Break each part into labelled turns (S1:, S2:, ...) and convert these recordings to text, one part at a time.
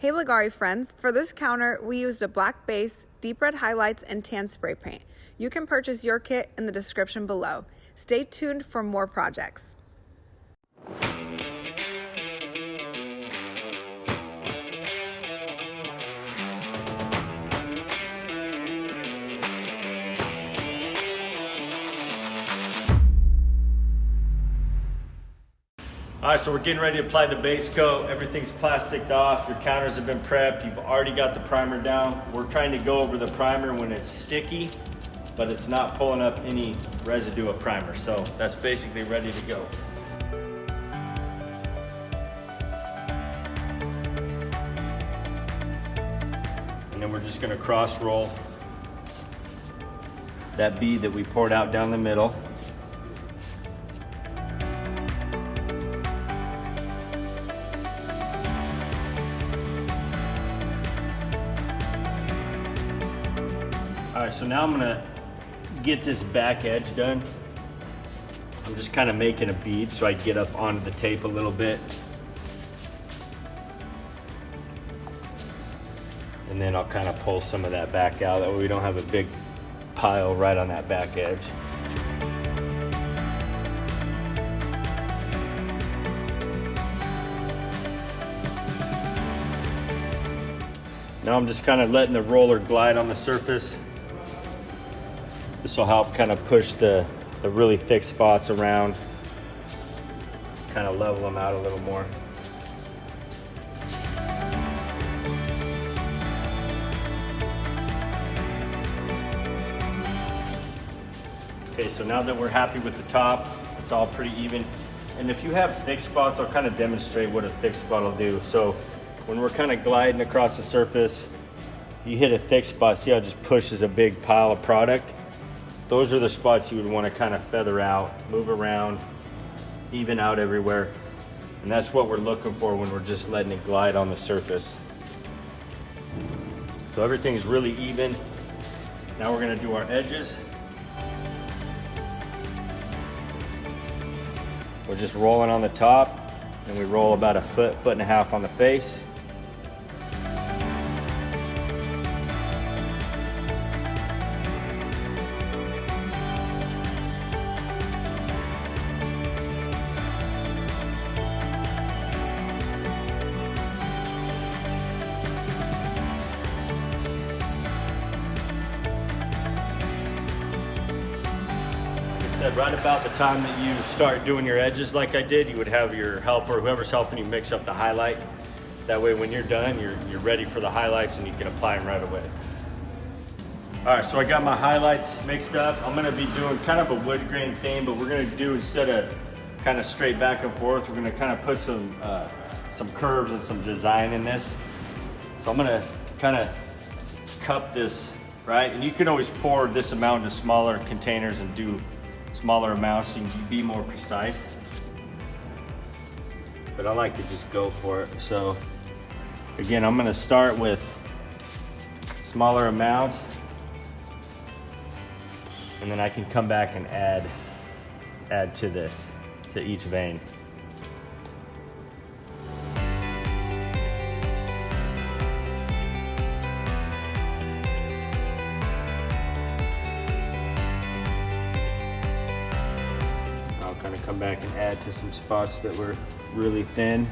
S1: Hey Leggari friends, for this counter we used a black base, deep red highlights, and tan spray paint. You can purchase your kit in the description below. Stay tuned for more projects.
S2: All right, so we're getting ready to apply the base coat. Everything's plasticed off. Your counters have been prepped. You've already got the primer down. We're trying to go over the primer when it's sticky, but it's not pulling up any residue of primer. So that's basically ready to go. And then we're just gonna cross roll that bead that we poured out down the middle. All right, so now I'm gonna get this back edge done. I'm just kind of making a bead so I get up onto the tape a little bit. And then I'll kind of pull some of that back out. That way we don't have a big pile right on that back edge. Now I'm just kind of letting the roller glide on the surface. This will help kind of push the really thick spots around, kind of level them out a little more. Okay, so now that we're happy with the top, it's all pretty even. And if you have thick spots, I'll kind of demonstrate what a thick spot will do. So when we're kind of gliding across the surface, you hit a thick spot, see how it just pushes a big pile of product? Those are the spots you would want to kind of feather out, move around, even out everywhere. And that's what we're looking for when we're just letting it glide on the surface. So everything's really even. Now we're going to do our edges. We're just rolling on the top, and we roll about a foot and a half on the face. Said right about the time that you start doing your edges like I did, you would have your helper, whoever's helping you, mix up the highlight. That way when you're done, you're ready for the highlights and you can apply them right away. All right, so I got my highlights mixed up. I'm gonna be doing kind of a wood grain thing, but we're gonna do, instead of kind of straight back and forth, we're gonna kind of put some curves and some design in this. So I'm gonna kind of cup this, right? And you can always pour this amount into smaller containers and do smaller amounts so you can be more precise. But I like to just go for it. So again, I'm gonna start with smaller amounts, and then I can come back and add to this, to each vein. Kind of come back and add to some spots that were really thin.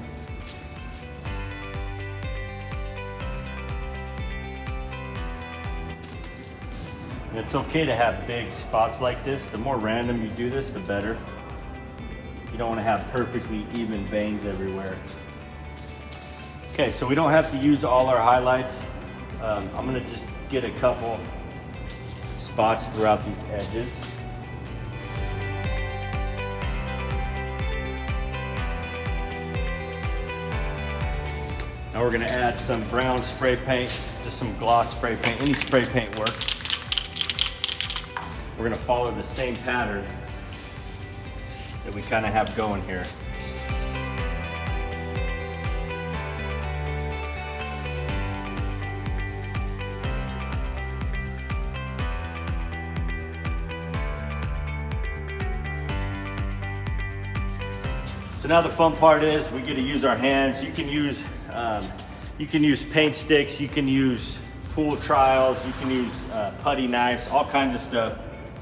S2: And it's okay to have big spots like this. The more random you do this, the better. You don't want to have perfectly even veins everywhere. Okay, so we don't have to use all our highlights. I'm gonna just get a couple spots throughout these edges. Now we're gonna add some brown spray paint, just some gloss spray paint, any spray paint works. We're gonna follow the same pattern that we kind of have going here. So now the fun part is we get to use our hands. You can use You can use paint sticks, you can use pool trials, you can use putty knives, all kinds of stuff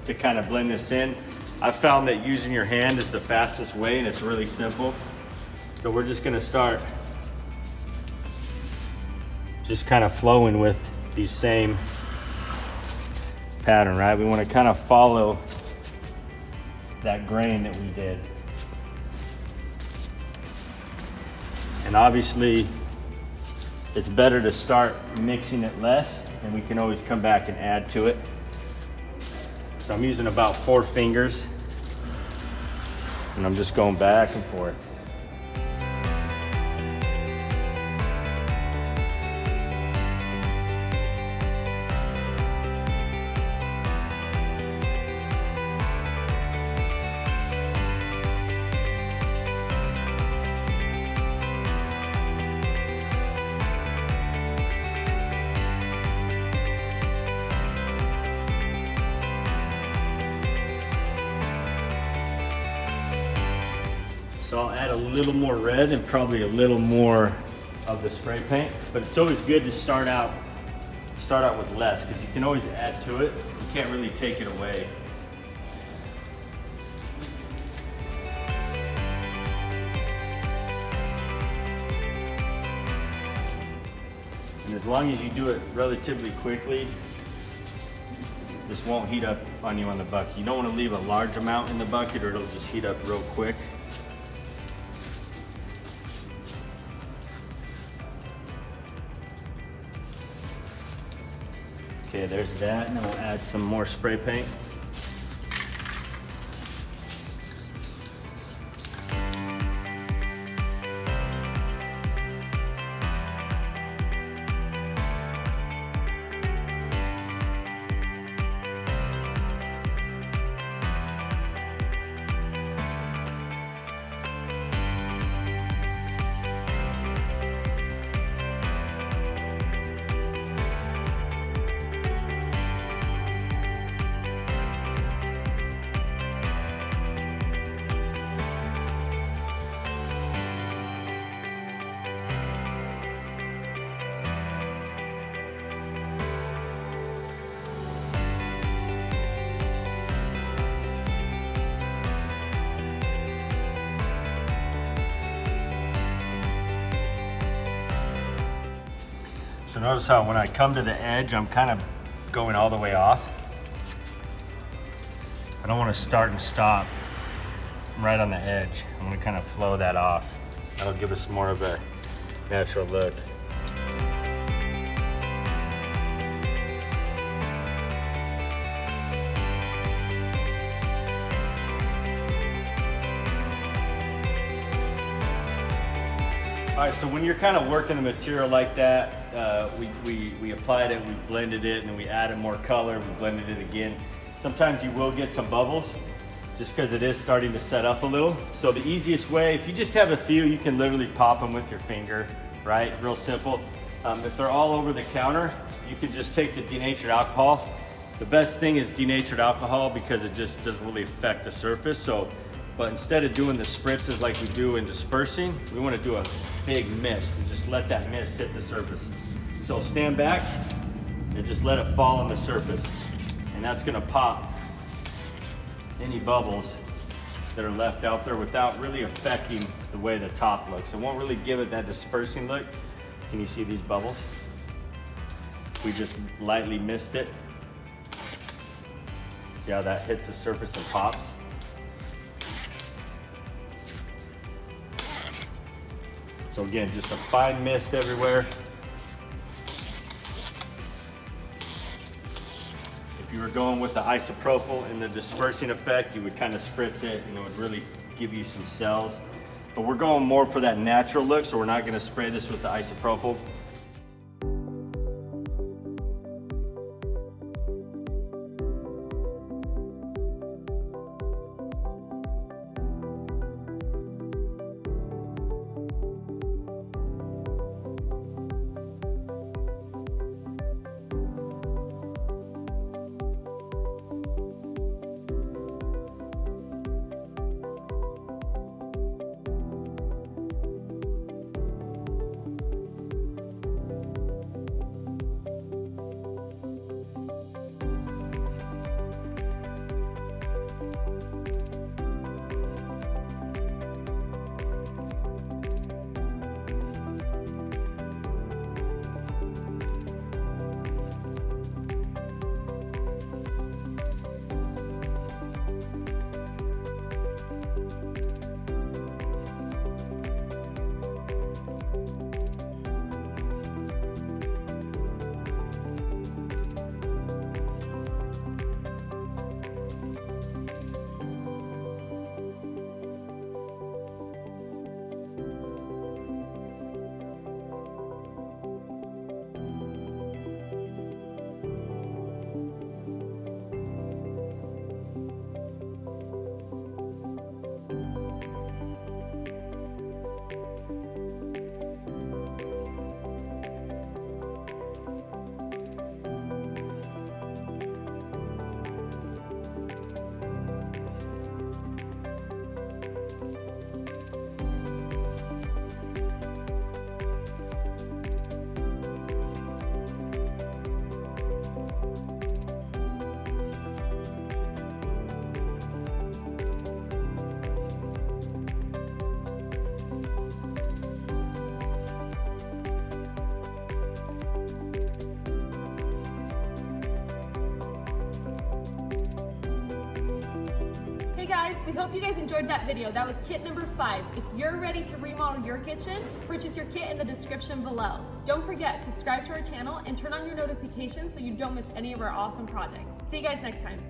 S2: to kind of blend this in. I've found that using your hand is the fastest way, and it's really simple. So we're just gonna start just kind of flowing with these same pattern, right? We want to kind of follow that grain that we did. And obviously it's better to start mixing it less, and we can always come back and add to it. So I'm using about 4 fingers, and I'm just going back and forth. So I'll add a little more red and probably a little more of the spray paint, but it's always good to start out with less, because you can always add to it. You can't really take it away. And as long as you do it relatively quickly, this won't heat up on you on the bucket. You don't want to leave a large amount in the bucket or it'll just heat up real quick. Okay, there's that, and then we'll add some more spray paint. So notice how when I come to the edge, I'm kind of going all the way off. I don't want to start and stop right on the edge. I'm going to kind of flow that off. That'll give us more of a natural look. All right, so when you're kind of working the material like that, we applied it, we blended it, and then we added more color, we blended it again. Sometimes you will get some bubbles just because it is starting to set up a little. So the easiest way, if you just have a few, you can literally pop them with your finger, right? Real simple. If they're all over the counter, you can just take the denatured alcohol. The best thing is denatured alcohol because it just doesn't really affect the surface. But instead of doing the spritzes like we do in dispersing, we want to do a big mist and just let that mist hit the surface. So stand back and just let it fall on the surface. And that's going to pop any bubbles that are left out there without really affecting the way the top looks. It won't really give it that dispersing look. Can you see these bubbles? We just lightly mist it. See how that hits the surface and pops? So again, just a fine mist everywhere. If you were going with the isopropyl and the dispersing effect, you would kind of spritz it and it would really give you some cells. But we're going more for that natural look, so we're not gonna spray this with the isopropyl.
S3: guys, we hope you guys enjoyed that video. That was kit number 5. If you're ready to remodel your kitchen, purchase your kit in the description below. Don't forget, subscribe to our channel and turn on your notifications so you don't miss any of our awesome projects. See you guys next time.